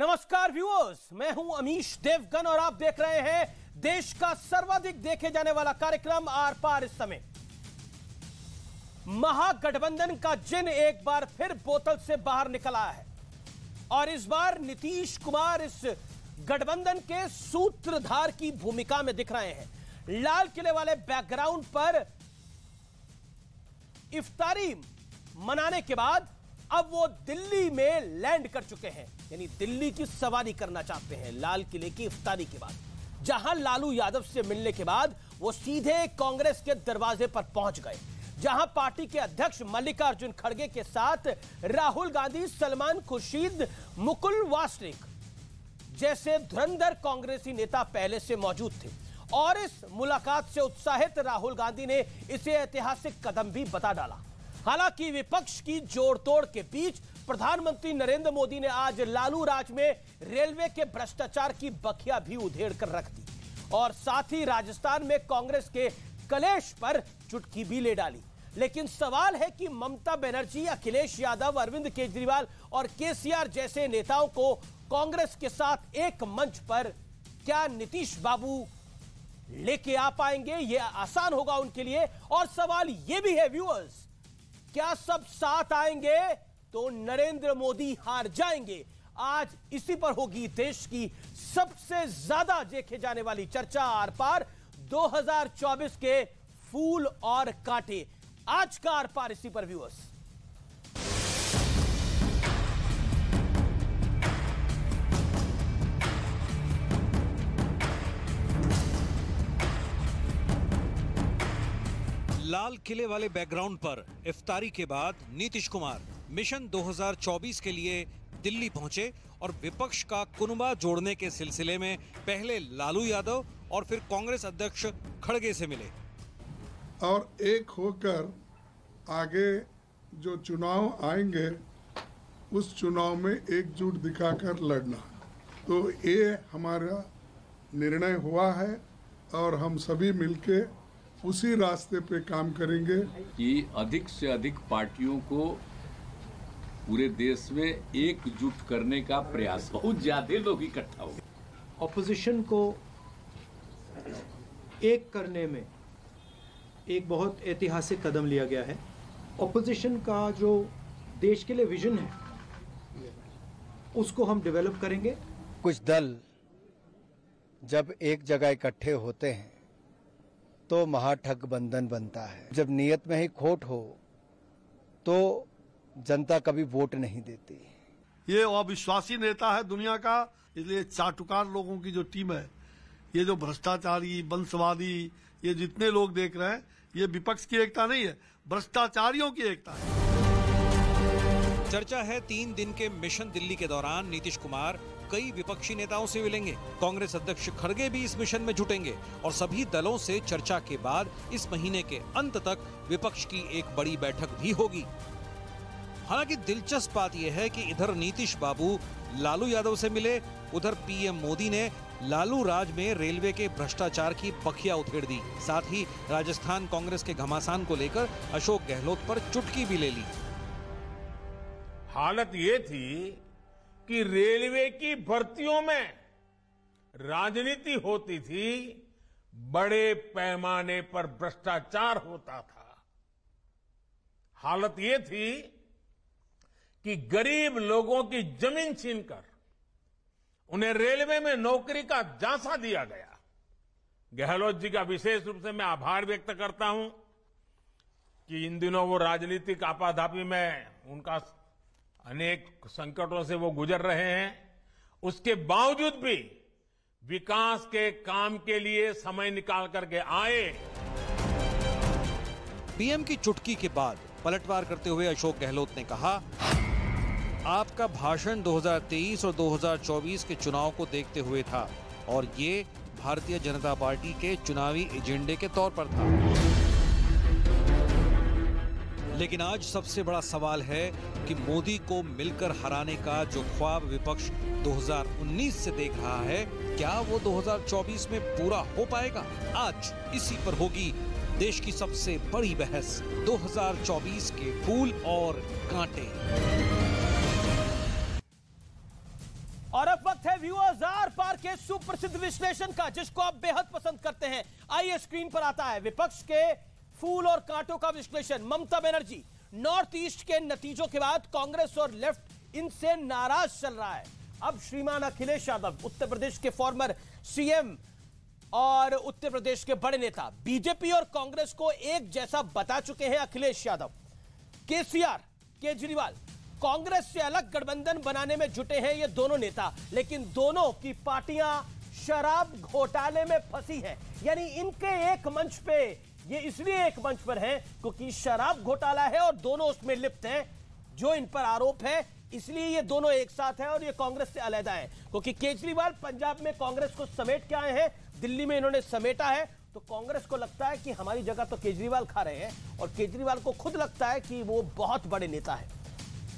नमस्कार व्यूअर्स, मैं हूं अमीश देवगन और आप देख रहे हैं देश का सर्वाधिक देखे जाने वाला कार्यक्रम आर पार। इस समय महागठबंधन का जिन एक बार फिर बोतल से बाहर निकल आया है और इस बार नीतीश कुमार इस गठबंधन के सूत्रधार की भूमिका में दिख रहे हैं। लाल किले वाले बैकग्राउंड पर इफ्तारी मनाने के बाद अब वो दिल्ली में लैंड कर चुके हैं, यानी दिल्ली की सवारी करना चाहते हैं। लाल किले की इफ्तारी के बाद जहां लालू यादव से मिलने के बाद वो सीधे कांग्रेस के दरवाजे पर पहुंच गए, जहां पार्टी के अध्यक्ष मल्लिकार्जुन खड़गे के साथ राहुल गांधी, सलमान खुर्शीद, मुकुल वासनिक जैसे धुरंधर कांग्रेसी नेता पहले से मौजूद थे। और इस मुलाकात से उत्साहित राहुल गांधी ने इसे ऐतिहासिक कदम भी बता डाला। हालांकि विपक्ष की जोड़तोड़ के बीच प्रधानमंत्री नरेंद्र मोदी ने आज लालू राज में रेलवे के भ्रष्टाचार की बखिया भी उधेड़ कर रख दी और साथ ही राजस्थान में कांग्रेस के कलेश पर चुटकी भी ले डाली। लेकिन सवाल है कि ममता बनर्जी, अखिलेश यादव, अरविंद केजरीवाल और केसीआर जैसे नेताओं को कांग्रेस के साथ एक मंच पर क्या नीतीश बाबू लेके आ पाएंगे? यह आसान होगा उनके लिए। और सवाल यह भी है व्यूअर्स, क्या सब साथ आएंगे तो नरेंद्र मोदी हार जाएंगे? आज इसी पर होगी देश की सबसे ज्यादा देखे जाने वाली चर्चा आर पार 2024 के फूल और कांटे। आज का आर पार इसी पर व्यूअर्स। लाल किले वाले बैकग्राउंड पर इफ्तारी के बाद नीतीश कुमार मिशन 2024 के लिए दिल्ली पहुंचे और विपक्ष का कुनबा जोड़ने के सिलसिले में पहले लालू यादव और फिर कांग्रेस अध्यक्ष खड़गे से मिले और एक होकर आगे जो चुनाव आएंगे उस चुनाव में एकजुट दिखाकर लड़ना। तो ये हमारा निर्णय हुआ है और हम सभी मिलके उसी रास्ते पे काम करेंगे कि अधिक से अधिक पार्टियों को पूरे देश में एकजुट करने का प्रयास, बहुत ज्यादा लोग इकट्ठा हो। ऑपोजिशन को एक करने में एक बहुत ऐतिहासिक कदम लिया गया है। ऑपोजिशन का जो देश के लिए विजन है उसको हम डेवलप करेंगे। कुछ दल जब एक जगह इकट्ठे होते हैं तो महागठबंधन बनता है। जब नियत में ही खोट हो तो जनता कभी वोट नहीं देती। ये अविश्वासी नेता है दुनिया का, इसलिए चाटुकार लोगों की जो टीम है, ये जो भ्रष्टाचारी, वंशवादी, ये जितने लोग देख रहे हैं, ये विपक्ष की एकता नहीं है, भ्रष्टाचारियों की एकता है। चर्चा है 3 दिन के मिशन दिल्ली के दौरान नीतीश कुमार कई विपक्षी नेताओं से मिलेंगे। कांग्रेस अध्यक्ष खड़गे भी इस मिशन में जुटेंगे और सभी दलों से चर्चा के बाद इस महीने के अंत तक विपक्ष की एक बड़ी बैठक भी होगी। हालांकि दिलचस्प बात यह है कि इधर नीतीश बाबू लालू यादव से मिले, उधर पीएम मोदी ने लालू राज में रेलवे के भ्रष्टाचार की बखिया उधेड़ दी। साथ ही राजस्थान कांग्रेस के घमासान को लेकर अशोक गहलोत पर चुटकी भी ले ली। हालत ये थी कि रेलवे की भर्तियों में राजनीति होती थी, बड़े पैमाने पर भ्रष्टाचार होता था। हालत ये थी कि गरीब लोगों की जमीन छीनकर उन्हें रेलवे में नौकरी का झांसा दिया गया। गहलोत जी का विशेष रूप से मैं आभार व्यक्त करता हूं कि इन दिनों वो राजनीतिक आपाधापी में उनका अनेक संकटों से वो गुजर रहे हैं, उसके बावजूद भी विकास के काम के लिए समय निकाल करके आए। पीएम की चुटकी के बाद पलटवार करते हुए अशोक गहलोत ने कहा, आपका भाषण 2023 और 2024 के चुनाव को देखते हुए था और ये भारतीय जनता पार्टी के चुनावी एजेंडे के तौर पर था। लेकिन आज सबसे बड़ा सवाल है कि मोदी को मिलकर हराने का जो ख्वाब विपक्ष 2019 से देख रहा है, क्या वो 2024 में पूरा हो पाएगा? आज इसी पर होगी देश की सबसे बड़ी बहस, 2024 के फूल और कांटे। और अब वक्त है व्यूअर्स आर पार के सुप्रसिद्ध विश्लेषण का, जिसको आप बेहद पसंद करते हैं। आइए स्क्रीन पर आता है विपक्ष के फूल और कांटों का विश्लेषण। ममता बनर्जी, नॉर्थ ईस्ट के नतीजों के बाद कांग्रेस और लेफ्ट इनसे नाराज चल रहा है। अब श्रीमान अखिलेश यादव, उत्तर प्रदेश के फॉर्मर सीएम और उत्तर प्रदेश के बड़े नेता, बीजेपी और कांग्रेस को एक जैसा बता चुके हैं अखिलेश यादव। केसीआर, केजरीवाल कांग्रेस से अलग गठबंधन बनाने में जुटे हैं ये दोनों नेता, लेकिन दोनों की पार्टियां शराब घोटाले में फंसी हैं। यानी इनके एक मंच पे, ये इसलिए एक मंच पर हैं क्योंकि शराब घोटाला है और दोनों उसमें लिप्त हैं। जो इन पर आरोप है, इसलिए ये दोनों एक साथ हैं और ये कांग्रेस से अलग है। क्योंकि केजरीवाल पंजाब में कांग्रेस को समेट के आए हैं, दिल्ली में इन्होंने समेटा है, तो कांग्रेस को लगता है कि हमारी जगह तो केजरीवाल खा रहे हैं और केजरीवाल को खुद लगता है कि वो बहुत बड़े नेता है।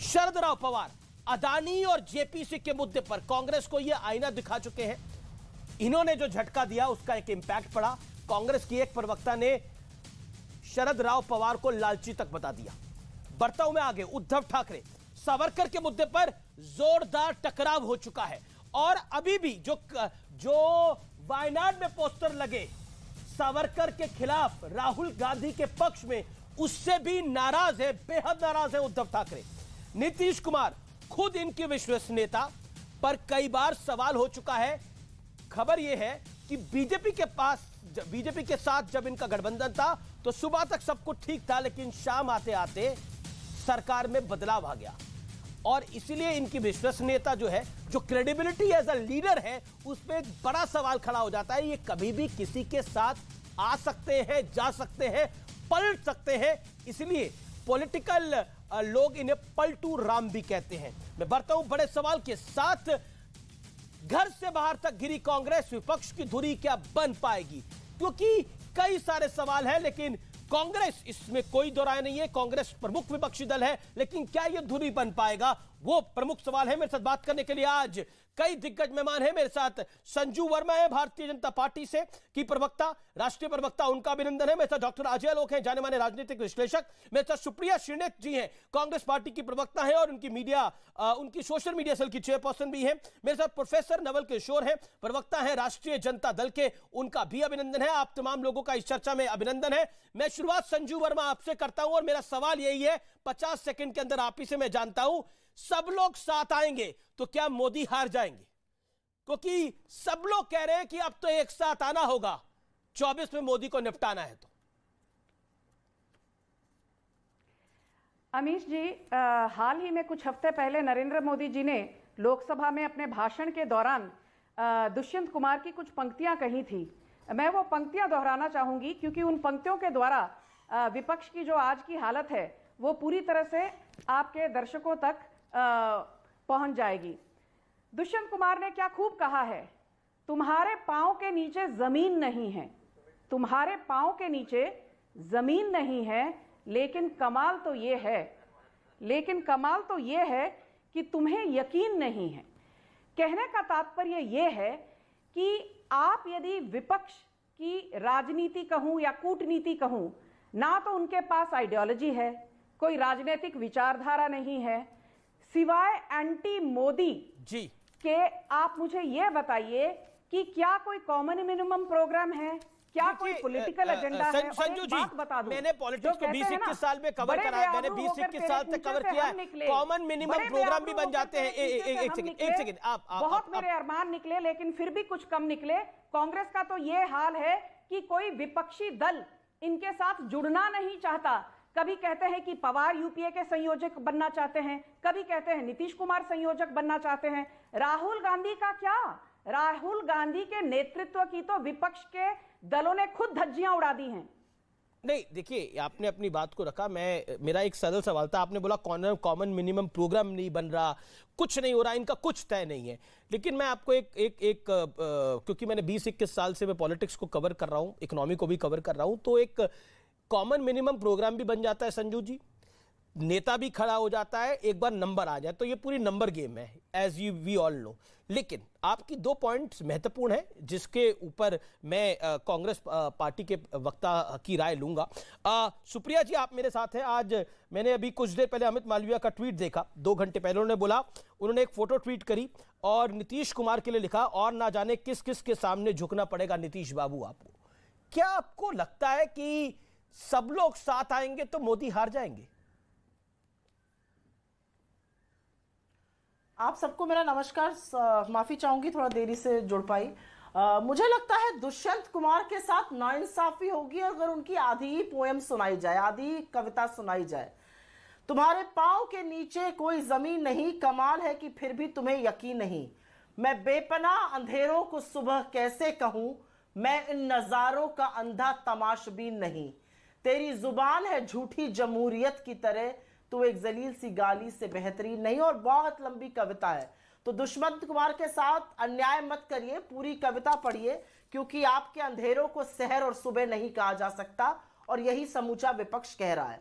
शरद राव पवार, अदानी और जेपीसी के मुद्दे पर कांग्रेस को यह आईना दिखा चुके हैं। इन्होंने जो झटका दिया उसका एक इंपैक्ट पड़ा। कांग्रेस की एक प्रवक्ता ने शरद राव पवार को लालची तक बता दिया। बढ़ता हूं मैं आगे, उद्धव ठाकरे, सावरकर के मुद्दे पर जोरदार टकराव हो चुका है और अभी भी जो वायनाड में पोस्टर लगे सावरकर के खिलाफ राहुल गांधी के पक्ष में, उससे भी नाराज है, बेहद नाराज है उद्धव ठाकरे। नीतीश कुमार, खुद इनके विश्वसनीयता पर कई बार सवाल हो चुका है। खबर यह है कि बीजेपी के साथ जब इनका गठबंधन था तो सुबह तक सब कुछ ठीक था, लेकिन शाम आते आते सरकार में बदलाव आ गया और इसीलिए इनकी विश्वसनीयता जो है, जो क्रेडिबिलिटी एज अ लीडर है, उस पर एक बड़ा सवाल खड़ा हो जाता है। ये कभी भी किसी के साथ आ सकते हैं, जा सकते हैं, पलट सकते हैं, इसलिए पॉलिटिकल लोग इन्हें पलटू राम भी कहते हैं। मैं बढ़ता हूं बड़े सवाल के साथ। घर से बाहर तक गिरी कांग्रेस, विपक्ष की धुरी क्या बन पाएगी? क्योंकि कई सारे सवाल हैं, लेकिन कांग्रेस, इसमें कोई दो राय नहीं है, कांग्रेस प्रमुख विपक्षी दल है, लेकिन क्या यह धुरी बन पाएगा, वो प्रमुख सवाल है। मेरे साथ बात करने के लिए आज कई दिग्गज मेहमान हैं। मेरे साथ संजू वर्मा है, भारतीय जनता पार्टी से की प्रवक्ता, राष्ट्रीय प्रवक्ता, उनका अभिनंदन है। मेरे साथ डॉक्टर अजय आलोक हैं, जाने माने राजनीतिक विश्लेषक। मेरे साथ सुप्रिया श्रीनेत जी हैं, कांग्रेस पार्टी की प्रवक्ता है और उनकी सोशल मीडिया सेल की चेयरपर्सन भी है। मेरे साथ प्रोफेसर नवल किशोर हैं, प्रवक्ता है राष्ट्रीय जनता दल के, उनका भी अभिनंदन है। आप तमाम लोगों का इस चर्चा में अभिनंदन है। मैं शुरुआत संजू वर्मा आपसे करता हूं और मेरा सवाल यही है, 50 सेकंड के अंदर आप ही से मैं जानता हूं, सब लोग साथ आएंगे तो क्या मोदी हार जाएंगे? क्योंकि सब लोग कह रहे हैं कि अब तो एक साथ आना होगा, 24 में मोदी को निपटाना है। तो अमीश जी, हाल ही में कुछ हफ्ते पहले नरेंद्र मोदी जी ने लोकसभा में अपने भाषण के दौरान दुष्यंत कुमार की कुछ पंक्तियां कही थी। मैं वो पंक्तियां दोहराना चाहूंगी क्योंकि उन पंक्तियों के द्वारा विपक्ष की जो आज की हालत है वो पूरी तरह से आपके दर्शकों तक पहुंच जाएगी। दुष्यंत कुमार ने क्या खूब कहा है, तुम्हारे पांव के नीचे जमीन नहीं है, तुम्हारे पांव के नीचे जमीन नहीं है, लेकिन कमाल तो ये है कि तुम्हें यकीन नहीं है। कहने का तात्पर्य यह है कि आप यदि विपक्ष की राजनीति कहूं या कूटनीति कहूं, ना तो उनके पास आइडियोलॉजी है, कोई राजनीतिक विचारधारा नहीं है, सिवाय एंटी मोदी जी के आप मुझे यह बताइए कि क्या कोई कॉमन मिनिमम प्रोग्राम है, क्या कोई पॉलिटिकल एजेंडा है? संजू जी, मैंने पॉलिटिक्स को 20-21 साल में कवर करा है, मैंने 20-21 साल तक कवर किया है। कॉमन मिनिमम प्रोग्राम भी बन जाते हैं। एक सेकंड, आप बहुत मेरे अरमान निकले, लेकिन फिर भी कुछ कम निकले। कांग्रेस का तो ये हाल है कि कोई विपक्षी दल इनके साथ जुड़ना नहीं चाहता। कभी कहते हैं कि पवार यूपीए के संयोजक बनना चाहते हैं, कभी कहते हैं नीतीश कुमार संयोजक बनना चाहते हैं। राहुल गांधी का क्या? राहुल गांधी के नेतृत्व की तो विपक्ष के दलों ने खुद धज्जियां उड़ा दी हैं। नहीं, देखिए, आपने अपनी बात को रखा, मेरा एक सरल सवाल था। आपने बोला कॉमन मिनिमम प्रोग्राम नहीं बन रहा, कुछ नहीं हो रहा, इनका कुछ तय नहीं है। लेकिन मैं आपको क्योंकि मैंने 20-21 साल से मैं पॉलिटिक्स को कवर कर रहा हूं, इकोनॉमी को भी कवर कर रहा हूं, तो एक कॉमन मिनिमम प्रोग्राम भी बन जाता है संजू जी। नेता भी खड़ा हो जाता है, एक बार नंबर आ जाए तो ये पूरी नंबर गेम है, as you we all know. लेकिन आपकी 2 पॉइंट्स महत्वपूर्ण है जिसके ऊपर मैं कांग्रेस पार्टी के वक्ता की राय लूंगा। सुप्रिया जी, आप मेरे साथ हैं। आज मैंने अभी कुछ देर पहले अमित मालवीय का ट्वीट देखा, 2 घंटे पहले। उन्होंने बोला, उन्होंने एक फोटो ट्वीट करी और नीतीश कुमार के लिए लिखा, और ना जाने किस किस के सामने झुकना पड़ेगा नीतीश बाबू आपको। क्या आपको लगता है कि सब लोग साथ आएंगे तो मोदी हार जाएंगे? आप सबको मेरा नमस्कार। माफी चाहूंगी थोड़ा देरी से जुड़ पाई। मुझे लगता है दुष्यंत कुमार के साथ नाइंसाफी होगी अगर उनकी आधी ही पोएम सुनाई जाए, आधी कविता सुनाई जाए। तुम्हारे पांव के नीचे कोई जमीन नहीं, कमाल है कि फिर भी तुम्हें यकीन नहीं। मैं बेपनाह अंधेरों को सुबह कैसे कहूं, मैं इन नजारों का अंधा तमाशबीन नहीं। तेरी जुबान है झूठी जमहूरियत की तरह, तो एक जलील सी गाली से बेहतरीन नहीं। और बहुत लंबी कविता है, तो दुष्यंत कुमार के साथ अन्याय मत करिए, पूरी कविता पढ़िए, क्योंकि आपके अंधेरों को सहर और सुबह नहीं कहा जा सकता, और यही समूचा विपक्ष कह रहा है।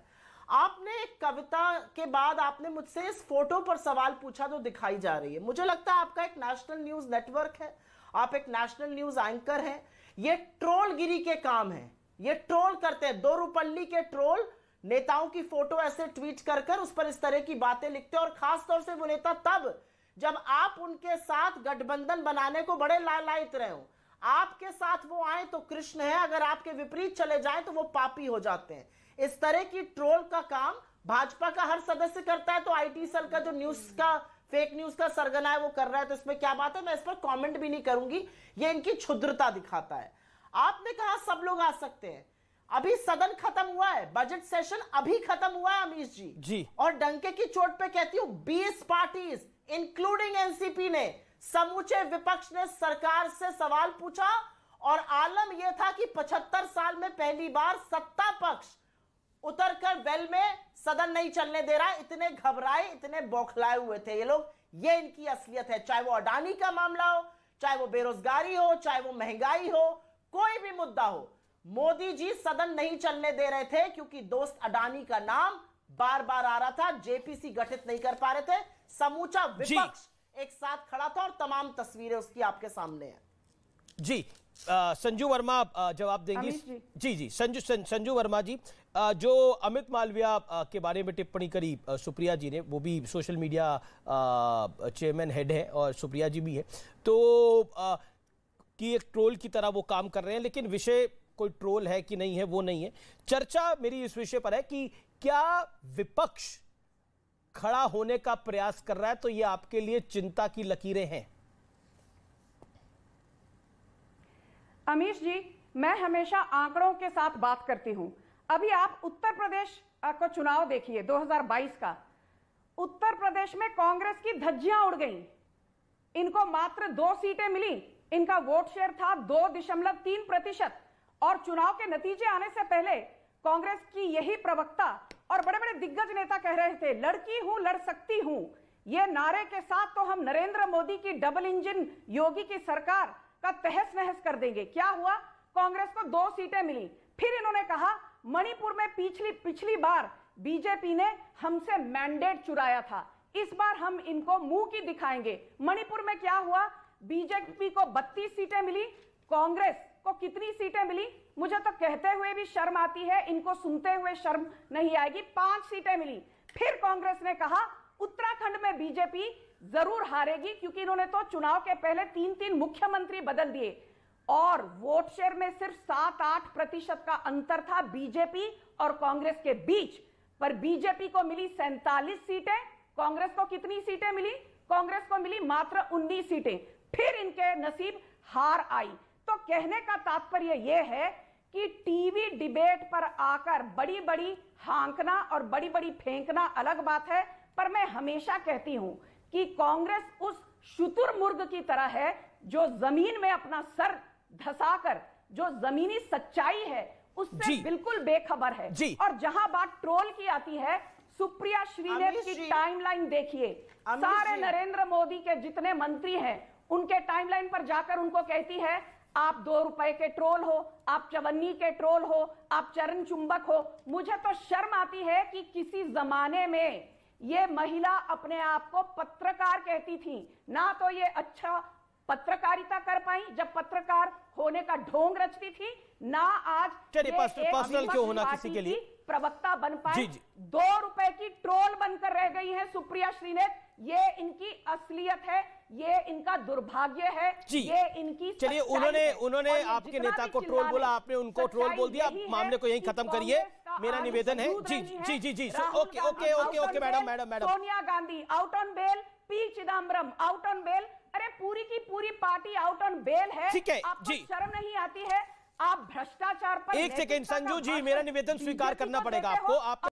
आपने एक कविता के बाद आपने मुझसे इस फोटो पर सवाल पूछा जो दिखाई जा रही है। मुझे लगता है आपका एक नेशनल न्यूज नेटवर्क है, आप एक नेशनल न्यूज एंकर हैं। ये ट्रोलगिरी के काम है, ये ट्रोल करते हैं, 2 रुपल्ली के ट्रोल नेताओं की फोटो ऐसे ट्वीट कर कर उस पर इस तरह की बातें लिखते हैं। और खास तौर से वो नेता तब जब आप उनके साथ गठबंधन बनाने को बड़े लालायित रहे हो। आपके साथ वो आए तो कृष्ण है, अगर आपके विपरीत चले जाएं तो वो पापी हो जाते हैं। इस तरह की ट्रोल का काम भाजपा का हर सदस्य करता है, तो आईटी सेल का जो न्यूज का फेक न्यूज का सरगना है वो कर रहा है, तो इसमें क्या बात है? मैं इस पर कमेंट भी नहीं करूंगी, ये इनकी क्षुद्रता दिखाता है। आपने कहा सब लोग आ सकते हैं, अभी सदन खत्म हुआ है, बजट सेशन अभी खत्म हुआ है अमीश जी, और डंके की चोट पे कहती हूं 20 पार्टीज इंक्लूडिंग एनसीपी ने, समूचे विपक्ष ने सरकार से सवाल पूछा, और आलम यह था कि 75 साल में पहली बार सत्ता पक्ष उतरकर वेल में सदन नहीं चलने दे रहा। इतने घबराए, इतने बौखलाए हुए थे ये लोग। ये इनकी असलियत है, चाहे वो अडानी का मामला हो, चाहे वो बेरोजगारी हो, चाहे वो महंगाई हो, कोई भी मुद्दा हो। मोदी जी सदन नहीं चलने दे रहे थे क्योंकि दोस्त अडानी का नाम बार बार आ रहा था, जेपीसी गठित नहीं कर पा रहे थे। समूचा विपक्ष एक साथ खड़ा था और तमाम तस्वीरें उसकी आपके सामने हैं। जी संजू वर्मा जवाब देंगे। जी संजू वर्मा जी, जो अमित मालविया के बारे में टिप्पणी करी सुप्रिया जी ने, वो भी सोशल मीडिया चेयरमैन हेड है और सुप्रिया जी भी है, तो कि एक ट्रोल की तरह वो काम कर रहे हैं, लेकिन विषय कोई ट्रोल है कि नहीं है वो नहीं है। चर्चा मेरी इस विषय पर है कि क्या विपक्ष खड़ा होने का प्रयास कर रहा है, तो ये आपके लिए चिंता की लकीरें हैं? अमीश जी, मैं हमेशा आंकड़ों के साथ बात करती हूं। अभी आप उत्तर प्रदेश का चुनाव देखिए 2022 का। उत्तर प्रदेश में कांग्रेस की धज्जियां उड़ गईं, इनको मात्र 2 सीटें मिली। इनका वोट शेयर था 2.3%, और चुनाव के नतीजे आने से पहले कांग्रेस की यही प्रवक्ता और बड़े बड़े दिग्गज नेता कह रहे थे, लड़की हूं, लड़ सकती हूं। ये नारे के साथ तो हम नरेंद्र मोदी की डबल इंजन योगी की सरकार का तहस नहस कर देंगे। क्या हुआ? कांग्रेस को 2 सीटें मिली। फिर इन्होंने कहा मणिपुर में पिछली बार बीजेपी ने हमसे मैंडेट चुराया था, इस बार हम इनको मुंह की दिखाएंगे। मणिपुर में क्या हुआ? बीजेपी को 32 सीटें मिली, कांग्रेस को कितनी सीटें मिली? मुझे तो कहते हुए भी शर्म आती है, इनको सुनते हुए शर्म नहीं आएगी। 5 सीटें मिली। फिर कांग्रेस ने कहा उत्तराखंड में बीजेपी जरूर हारेगी, क्योंकि इन्होंने तो चुनाव के पहले 3-3 मुख्यमंत्री बदल दिए, और वोट शेयर में सिर्फ 7-8% का अंतर था बीजेपी और कांग्रेस के बीच। पर बीजेपी को मिली 47 सीटें, कांग्रेस को कितनी सीटें मिली? कांग्रेस को मिली मात्र 19 सीटें। फिर इनके नसीब हार आई। तो कहने का तात्पर्य यह है कि टीवी डिबेट पर आकर बड़ी बड़ी हांकना और बड़ी बड़ी फेंकना अलग बात है, पर मैं हमेशा कहती हूं कि कांग्रेस उस शुतुरमुर्ग की तरह है जो जमीन में अपना सर धंसाकर जो जमीनी सच्चाई है उससे बिल्कुल बेखबर है। और जहां बात ट्रोल की आती है, सुप्रिया श्रीदेव की टाइमलाइन देखिए, सारे नरेंद्र मोदी के जितने मंत्री हैं उनके टाइमलाइन पर जाकर उनको कहती है आप 2 रुपए के ट्रोल हो, आप चवन्नी के ट्रोल हो, आप चरण चुंबक हो। मुझे तो शर्म आती है कि किसी जमाने में ये महिला अपने आप को पत्रकार कहती थी, ना तो ये अच्छा पत्रकारिता कर पाई जब पत्रकार होने का ढोंग रचती थी, ना आज चलिए पर्सनल क्यों होना किसी के लिए प्रवक्ता बन पाए। जी। 2 रुपए की ट्रोल बनकर रह गई है सुप्रिया श्रीनेत। ये इनकी असलियत है, ये इनका दुर्भाग्य है, ये इनकी चलिए उन्होंने आपके नेता को ट्रोल बोला, आपने उनको ट्रोल बोल दिया। मामले को यहीं खत्म करिए, मेरा निवेदन है। जी जी जी जी okay okay okay okay madam Sonia Gandhi out on bail, P Chidambaram out on bail. अरे पूरी की पूरी पार्टी आउट ऑन बेल है। ठीक है आपको जी, शर्म नहीं आती है? आप भ्रष्टाचार पर एक सेकेंड संजू जी, मेरा निवेदन स्वीकार करना पड़ेगा आपको। आप